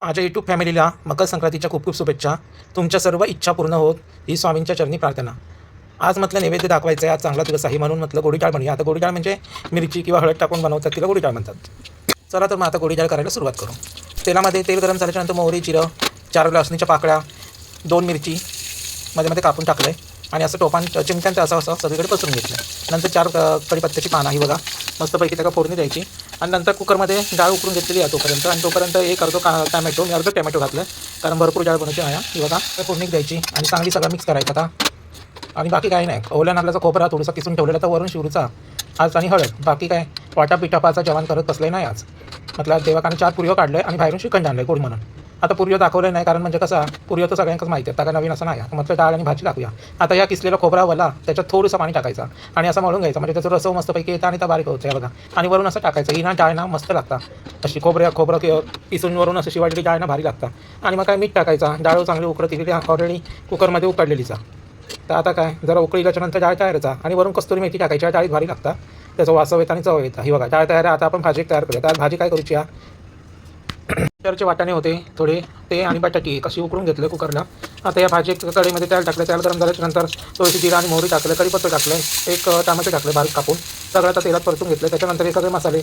माझ्या यूट्यूब फॅमिलीला मकर संक्रांतीच्या खूप खूप शुभेच्छा. तुमच्या सर्व इच्छा पूर्ण होत ही स्वामींच्या चरणी प्रार्थना. आज म्हटलं नैवेद्य दाखवायचं आहे, आज चांगला दिवस आहे म्हणून म्हटलं गोडी डाळ बनवूया. आता गोडी डाळ म्हणजे मिरची किंवा हळद टाकून बनवतात, तिला गोडी डाळ म्हणतात. चला तर मग आता गोडी डाळ करायला सुरुवात करू. तेलामध्ये तेल गरम झाल्याच्यानंतर मोहरी, जिरं, 4 लसणीच्या पाकळ्या, 2 मिरची मध्ये मध्ये कापून टाकलं आहे आणि असं टोपान चिमट्यानं असं असं सगळीकडे पसरून घेतलं. नंतर 4 कढीपत्त्याची पानं ही बघा मस्तपैकी त्याला फोडणी द्यायची आणि नंतर कुकरमध्ये डाळ उकळून घेतलेली आहे तोपर्यंत एक अर्धो टॅमॅटो मी अर्धं टॅमॅटो घातलं कारण भरपूर डाळ बनवायची आहे. ही बघा फोडणी द्यायची आणि चांगली सगळं मिक्स करायचं आता. आणि बाकी काही नाही, ओल्या नारळाचा खोबरा थोडासा किसून ठेवलेला तर वरून शिवरूचा आज आणि हळद. बाकी काय वाटा पिठापाचा जेवण करत बसले नाही आज. म्हटलं देवाकाने 4 पुरीव काढलं आणि बाहेरून श्रीखंड आणलं गोड म्हणून. आता पुरीव दाखवलं नाही कारण म्हणजे कसं पुरीव तर सगळ्यांनाच माहिती आहे, त्या नवीन असं नाही. म्हटलं डाळ आणि भाजी दाखवूया. आता या किसलेला खोबरा वला त्याच्यात थोडंसं पाणी टाकायचं आणि असं मळून घ्यायचं म्हणजे त्याचं रसव मस्तपैकी येतं आणि त्या बारीक होतं बघा. आणि वरून असं टाकायचं ही ना डाळ ना मस्त लागता अशी खोबरं किसून वरून असं शिवाडलेली डाळ ना भारी लागता. आणि मग काय मीठ टाकायचा, डाळ चांगली उकळत दिलेली ऑलरेडी कुकरमध्ये उकडलेलीचा. तर आता काय जरा उकळील्याच्यानंतर डाळ तयारचा आणि वरून कस्तुरी मेथी टाकायची, डाळीत भारी लागता, त्याचं वासव येतं आणि चव येतं. ही बघा डाळ तयार आहे. आता आपण भाजी तयार करूया. तर भाजी काय करूची मटरचे वाटाणे होते थोडे ते आणि बटाटी कशी उकळून घेतले कुकरला. आता या भाजी कढईमध्ये तेल टाकलं, तेल गरम झाल्याच्यानंतर थोडीशी जिरा आणि मोहरी टाकलं, कढीपत्ता टाकलं, एक टमाटे टाकले बारीक कापून, सगळं आता तेलात परतून घेतलं. त्याच्यानंतर हे सगळे मसाले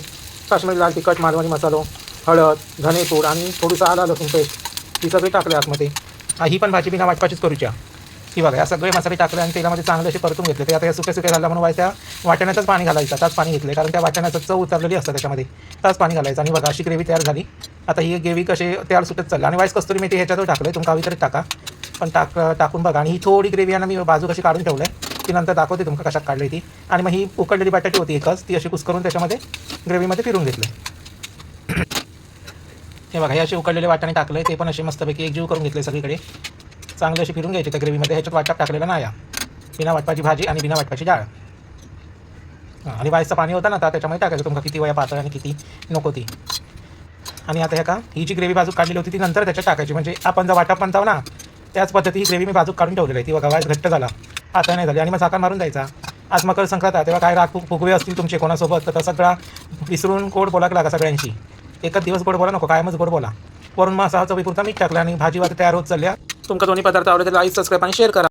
काश्मीरी लाल तिखट, मालवणी मसालो, हळद, धनेपूड आणि थोडंसं आलं लसूण पेस्ट ही सगळी टाकले आतमध्ये. ही पण भाजी बिना वाटपाचीच करूच्या. ही बघा या सगळे मसाले टाकले आणि तेलामध्ये चांगले असे परतून घेतले. ते आता या सुके झाला म्हणून त्या वाटण्यातच पाणी घालायचं. त्याच पाणी घेतले कारण त्या वाटण्याचं चव उतरलेली असतं त्याच्यामध्ये, त्याच पाणी घालायचं. आणि बघा अशी ग्रेव्ही तयार झाली. आता ही ग्रेव्ही कशी तयार सुटत चालली आणि वाईस कस्तुरी मेथी ह्याच्यातच टाकलं, तुम्ही हवी तरी टाका पण टाकून बघा. आणि ही थोडी ग्रेव्ही आणि मी बाजू कशी काढून ठेवलं आहे ती नंतर दाखवते तुमका कशात काढली ती. आणि मग ही उकडलेली बटाटी होती एकच, ती अशी कुस्करून त्याच्यामध्ये ग्रेव्हीमध्ये फिरून घेतले. हे बघा हे असे उकडलेले वाटाणे टाकले, ते पण असे मस्तपैकी एकजीव करून घेतले सगळीकडे, चांगले असे फिरून घ्यायचे त्या ग्रेव्हीमध्ये. ह्याच्यात वाटप टाकलेला नाही, बिना वाटपाची भाजी आणि बिना वाटपाची डाळ. आणि वाईसचं पाणी होतं ना आता त्याच्यामध्ये टाकायचं तुमका किती वया पातळ आणि किती नको ती. आणि आता ह्या का ही जी ग्रेव्ही बाजूक काढलेली होती ती नंतर त्याच्यात टाकायची, म्हणजे आपण जर वाटप म्हणताव ना त्याच पद्धती ही ग्रेव्ही मी बाजूक काढून ठेवलेली आहे. ती बघा वाईस घट्ट झाला आता नाही झाली. आणि मग झाकण मारून द्यायचा. आज मकर संक्रांत आहे तेव्हा काय राग फुगवे असतील तुमचे कोणासोबत तर सगळा विसरून गोड बोला लागा सगळ्यांशी. एकच दिवस गोड बोला नको, कायमच गोड बोला. वरून मग असा चवीपुरता मीठ टाकलं आणि भाजी वाट तयार होत चालल्या. तुमका दोन्ही पदार्थ आवडले तर लाईक, सबस्क्राईब आणि शेअर करा.